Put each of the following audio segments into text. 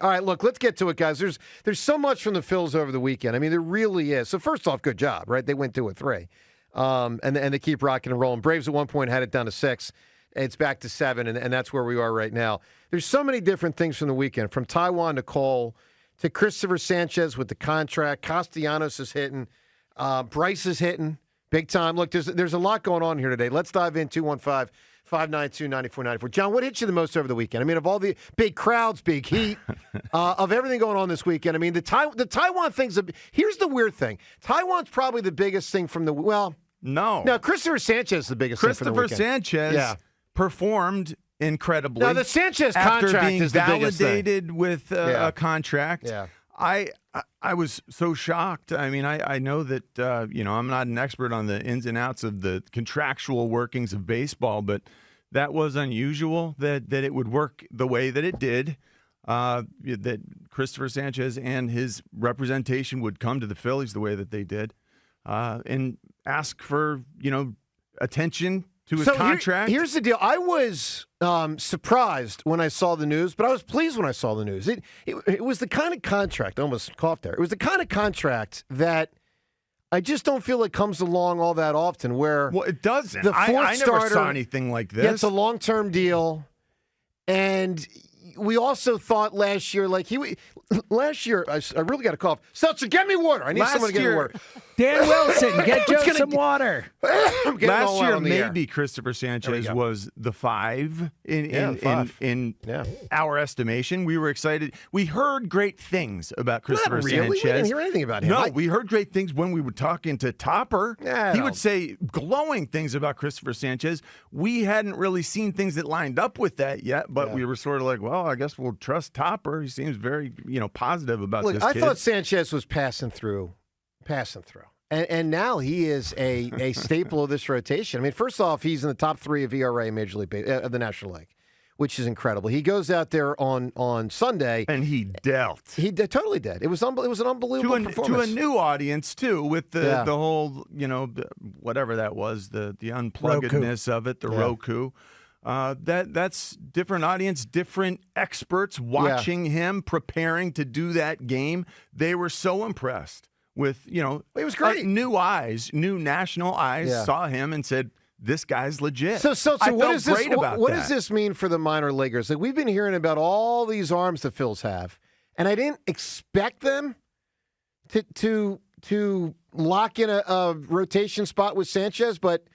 All right, look, let's get to it, guys. There's so much from the Phils over the weekend. I mean, there really is. So first off, good job, right? They win 2-3, and they keep rocking and rolling. Braves at one point had it down to 6. It's back to 7, and that's where we are right now. There's so many different things from the weekend, from Taijuan to Cole to Cristopher Sanchez with the contract. Castellanos is hitting. Bryce is hitting big time. Look, there's a lot going on here today. Let's dive in. 215-592-9494. John, what hit you the most over the weekend? I mean, of all the big crowds, big heat, of everything going on this weekend, I mean, the Taijuan thing's here's the weird thing. Taijuan's probably the biggest thing from the, well, no, Cristopher Sanchez is the biggest thing from the weekend. Cristopher Sanchez performed incredibly. Now, the Sanchez contract is the biggest thing. Validated with a contract. Yeah. I was so shocked. I mean, I know that, I'm not an expert on the ins and outs of the contractual workings of baseball, but that was unusual that it would work the way that it did, that Cristopher Sanchez and his representation would come to the Phillies the way that they did, and ask for, attention to his contract. Here's the deal. I was surprised when I saw the news, but I was pleased when I saw the news. It was the kind of contract, I almost coughed there. It was the kind of contract that I just don't feel it comes along all that often where it doesn't. The fourth I never starter saw anything like this. Gets a long-term deal, and we also thought last year, I really got a cough. Seltzer, get me water. I need someone to get me water. Dan Wilson, get Joe some water. Last year, maybe Cristopher Sanchez was the 5 in our estimation. We were excited. We heard great things about Cristopher Sanchez. We didn't hear anything about him. No, we heard great things when we were talking to Topper. He would say glowing things about Cristopher Sanchez. We hadn't really seen things that lined up with that yet, but we were sort of like, well, I guess we'll trust Topper. He seems very, positive about this kid. I thought Sanchez was passing through. And now he is a staple of this rotation. I mean, first off, he's in the top 3 of ERA in Major League of the National League, which is incredible. He goes out there on Sunday. And he dealt. He totally did. It was an unbelievable performance. To a new audience, too, with the whole, whatever that was, the unpluggedness of it, the Roku. That's different audience, different experts watching him, preparing to do that game. They were so impressed with, it was great. New eyes, new national eyes saw him and said, this guy's legit. So what does this mean for the minor leaguers? Like, we've been hearing about all these arms the Phils have, and I didn't expect them to lock in a rotation spot with Sanchez, but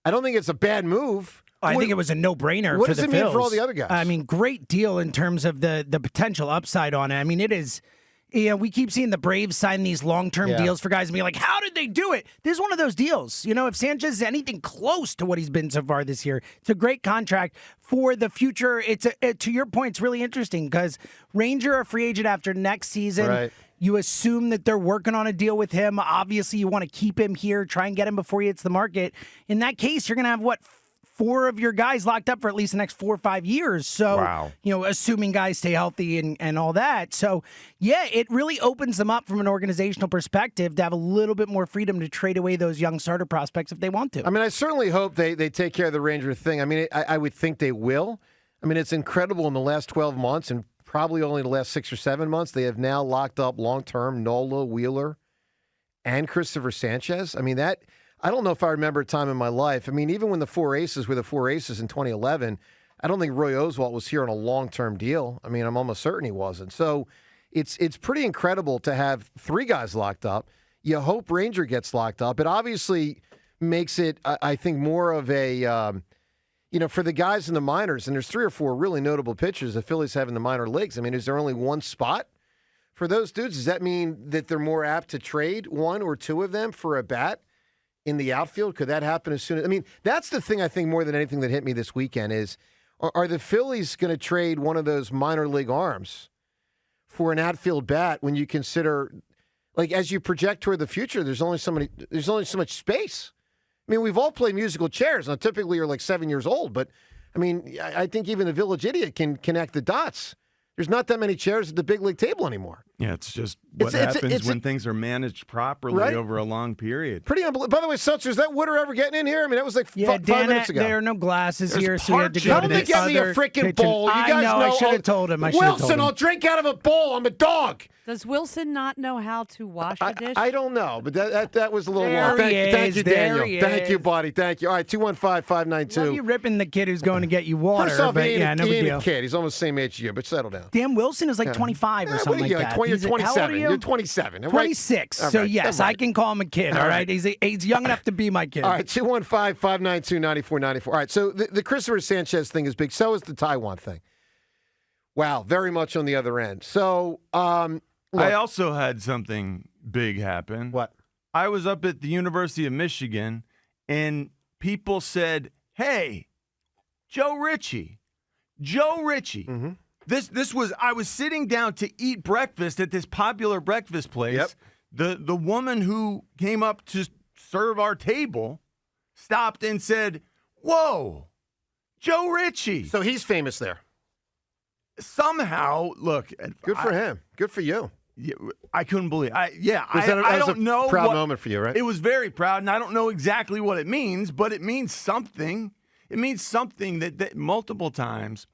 I don't think it's a bad move. I think it was a no-brainer for the Phils. What does it mean for all the other guys? I mean, great deal in terms of the potential upside on it. I mean, it is. We keep seeing the Braves sign these long-term deals for guys and be like, how did they do it? This is one of those deals. If Sanchez is anything close to what he's been so far this year, it's a great contract for the future. To your point, it's really interesting because Ranger, a free agent after next season. Right. You assume that they're working on a deal with him. Obviously, you want to keep him here, try and get him before he hits the market. In that case, you're going to have, 4 of your guys locked up for at least the next 4 or 5 years. So, assuming guys stay healthy and all that. So, it really opens them up from an organizational perspective to have a little bit more freedom to trade away those young starter prospects if they want to. I mean, I certainly hope they take care of the Ranger thing. I mean, I would think they will. I mean, it's incredible in the last 12 months and probably only the last 6 or 7 months, they have now locked up long-term Nola, Wheeler, and Cristopher Sanchez. I mean, I don't know if I remember a time in my life. I mean, even when the 4 aces were the 4 aces in 2011, I don't think Roy Oswalt was here on a long-term deal. I mean, I'm almost certain he wasn't. So it's pretty incredible to have 3 guys locked up. You hope Ranger gets locked up. It obviously makes it, I think, more of a, for the guys in the minors, and there's 3 or 4 really notable pitchers the Phillies have in the minor leagues. I mean, is there only one spot for those dudes? Does that mean that they're more apt to trade 1 or 2 of them for a bat in the outfield? Could that happen as soon as... I mean, that's the thing I think more than anything that hit me this weekend is, are the Phillies going to trade one of those minor league arms for an outfield bat when you consider, as you project toward the future, there's only so much space. I mean, we've all played musical chairs. Now, typically you're 7 years old, but, I mean, I think even the village idiot can connect the dots. There's not that many chairs at the big league table anymore. Yeah, it's just what happens when things are managed properly over a long period. Pretty unbelievable. By the way, Seltzer, is that water ever getting in here? I mean, that was like 5 minutes ago. There are no glasses here, so we had to go Tell to him to this get me a other freaking kitchen. bowl. You guys know. I should have told him. Wilson, I'll drink out of a bowl. I'm a dog. Does Wilson not know how to wash a dish? I don't know, but that was a little There long. Thank you, there Daniel. Thank you, buddy. Thank you. All right, 215-592. Love you ripping the kid who's going to get you water. First off, but he ain't no big a deal. kid. He's almost the same age as you, but settle down. Dan Wilson is like 25 or something like that. You're 27. How old are you? You're 27. 26. Right? So, right. yes, I can call him a kid, all right? He's young enough to be my kid. All right, 215-592-9494. All right, so the Cristopher Sanchez thing is big. So is the Taijuan thing. Wow, very much on the other end. So, I also had something big happen. What? I was up at the University of Michigan, and people said, hey, Joe Ritchie. Mm-hmm. This was, I was sitting down to eat breakfast at this popular breakfast place. Yep. The woman who came up to serve our table stopped and said, whoa, Joe Ritchie. So he's famous there. Somehow, look. Good for him. Good for you. I couldn't believe. I don't know. Proud moment for you, right? It was very proud, and I don't know exactly what it means, but it means something. It means something that multiple times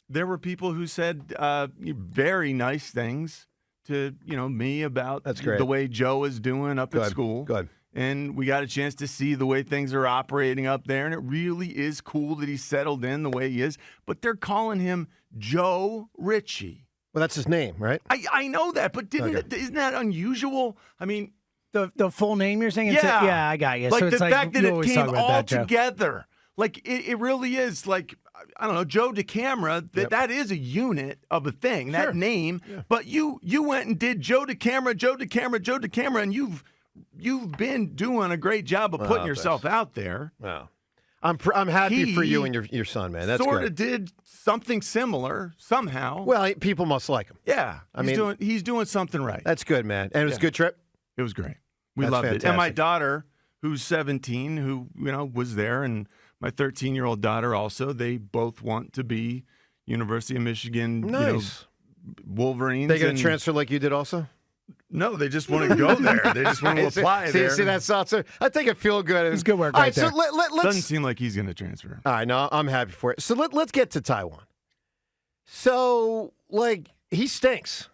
there were people who said very nice things to me about the way Joe is doing up at school. Good. And we got a chance to see the way things are operating up there, and it really is cool that he's settled in the way he is. But they're calling him Joe Ritchie. Well, that's his name, right? I know that, but isn't that unusual? I mean, the full name you're saying? Yeah, I got you. Like so the it's fact that it came all Joe. together. Like it really is. Like I don't know, Joe DeCamera. That is a unit of a thing. That name. Yeah. But you went and did Joe DeCamera, and you've been doing a great job of putting yourself out there. Wow. I'm happy for you and your son, man. That's sort of did something similar somehow. Well, people must like him. Yeah, he's doing something right. That's good, man. And it was a good trip. It was great. We loved it. And my daughter, who's 17, who was there, and my 13-year-old daughter also. They both want to be University of Michigan. Nice. Wolverines. They going to transfer like you did also? No, they just want to go there. They just want to apply there. See that, Seltzer? I think it feel good. It's good work All right there. So let's. Doesn't seem like he's going to transfer. All right, no, I'm happy for it. So let's get to Taijuan. So, he stinks.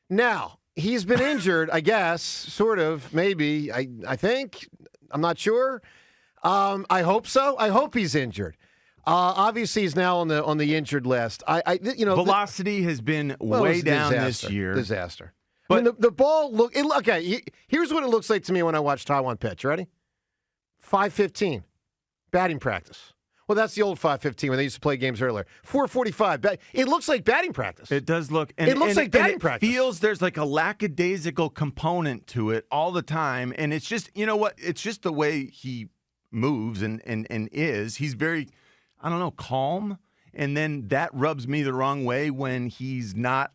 Now, he's been injured, I guess, sort of, maybe, I think. I'm not sure. I hope so. I hope he's injured. Obviously, he's now on the injured list. Velocity has been way down this year. Disaster. But the ball here's what it looks like to me when I watch Taijuan pitch. Ready? 5:15, batting practice. Well, that's the old 5:15 when they used to play games earlier. 4:45. It looks like batting practice. It does look. It looks like batting practice. It feels there's like a lackadaisical component to it all the time, and it's just it's just the way he moves and is. He's very, I don't know, calm, and then that rubs me the wrong way when he's not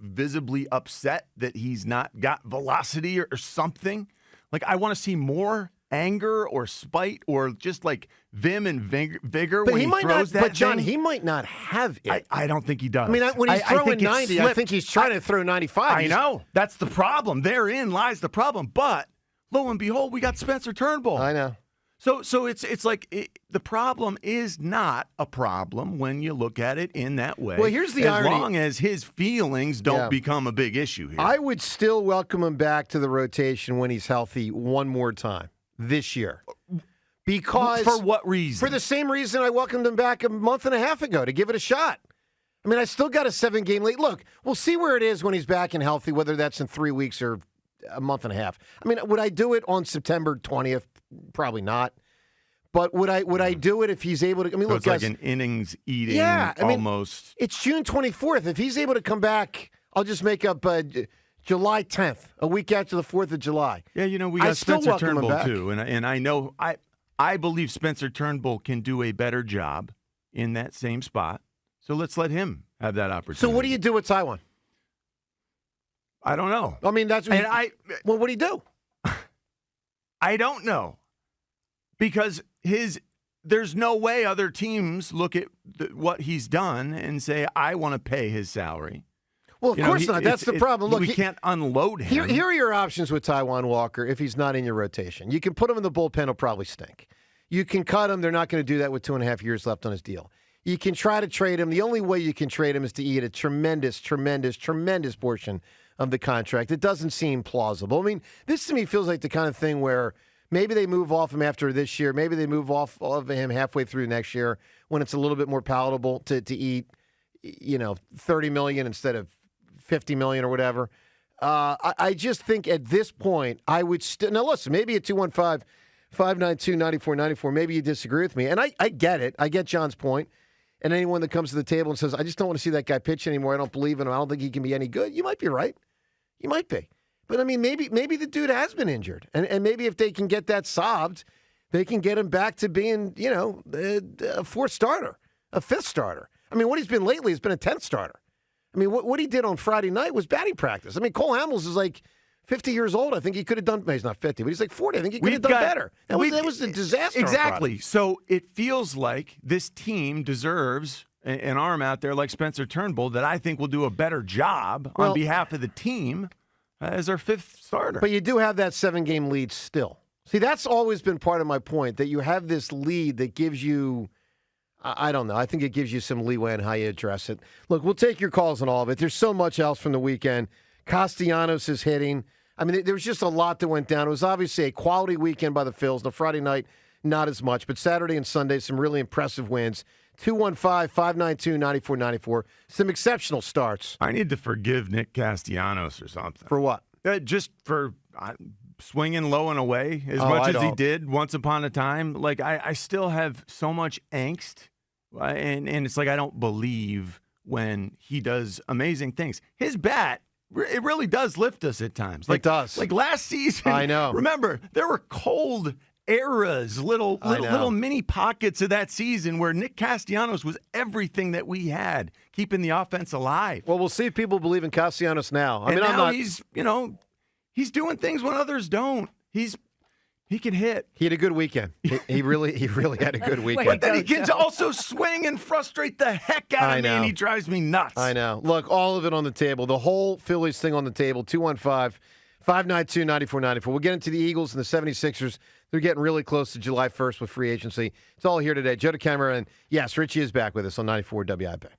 visibly upset that he's not got velocity or something. Like I want to see more anger or spite or just like vim and vigor when he throws that. But John, thing. he might not have it. I don't think he does. I mean, when he's throwing 90, I think he's trying to throw 95. I know. That's the problem. Therein lies the problem. But lo and behold, we got Spencer Turnbull. I know. So it's like the problem is not a problem when you look at it in that way. Well, here's the irony. As long as his feelings don't become a big issue here. I would still welcome him back to the rotation when he's healthy one more time this year. Because for what reason? For the same reason I welcomed him back a month and a half ago, to give it a shot. I mean, I still got a 7-game lead. Look, we'll see where it is when he's back and healthy, whether that's in 3 weeks or a month and a half. I mean, would I do it on September 20th? Probably not. But would I do it if he's able to? I mean, so look, it's like an innings eating. Almost. It's June 24th. If he's able to come back, I'll just make up July 10th, a week after the 4th of July. Yeah, we got Spencer Turnbull too, and I know I believe Spencer Turnbull can do a better job in that same spot. So let's let him have that opportunity. So what do you do with Taijuan? I don't know. I mean, what do you do? I don't know. Because there's no way other teams look at what he's done and say, I want to pay his salary. Well, of course not. That's the problem. Look, we can't unload him. Here are your options with Taijuan Walker if he's not in your rotation. You can put him in the bullpen. He'll probably stink. You can cut him. They're not going to do that with 2.5 years left on his deal. You can try to trade him. The only way you can trade him is to eat a tremendous, tremendous, tremendous portion of the contract. It doesn't seem plausible. I mean, this to me feels like the kind of thing where maybe they move off him after this year. Maybe they move off of him halfway through next year when it's a little bit more palatable to eat, $30 million instead of $50 million or whatever. I just think at this point, I would still. Now, listen, maybe at 215-592-9494, maybe you disagree with me. And I get it. I get John's point. And anyone that comes to the table and says, I just don't want to see that guy pitch anymore. I don't believe in him. I don't think he can be any good. You might be right. You might be. But, I mean, maybe the dude has been injured. And maybe if they can get that solved, they can get him back to being, a fourth starter, a fifth starter. I mean, what he's been lately has been a 10th starter. I mean, what he did on Friday night was batting practice. I mean, Cole Hamels is like 50 years old. I think he could have done – he's not 50, but he's like 40. I think he could have done better. That was a disaster. Exactly. So it feels like this team deserves an arm out there like Spencer Turnbull that I think will do a better job on behalf of the team as our fifth starter. But you do have that 7-game lead still. See, that's always been part of my point, that you have this lead that gives you – I don't know. I think it gives you some leeway on how you address it. Look, we'll take your calls on all of it. There's so much else from the weekend. Castellanos is hitting. I mean, there was just a lot that went down. It was obviously a quality weekend by the Phillies. Now, Friday night, not as much. But Saturday and Sunday, some really impressive wins. 215-592-9494. Some exceptional starts. I need to forgive Nick Castellanos or something. For what? Just for swinging low and away as much as he did once upon a time. Like, I still have so much angst. And it's like I don't believe when he does amazing things. His bat, it really does lift us at times. Like, it does. Like last season. I know. Remember, there were cold eras, little mini pockets of that season where Nick Castellanos was everything that we had, keeping the offense alive. Well, we'll see if people believe in Castellanos now. I mean, now he's doing things when others don't. He can hit. He had a good weekend. He really had a good weekend. But then he can also swing and frustrate the heck out of me, and he drives me nuts. I know. Look, all of it on the table. The whole Phillies thing on the table. 215-592-9494. We'll get into the Eagles and the 76ers. They're getting really close to July 1st with free agency. It's all here today. Joe DeCamera, and yes, Richie is back with us on 94 WIP.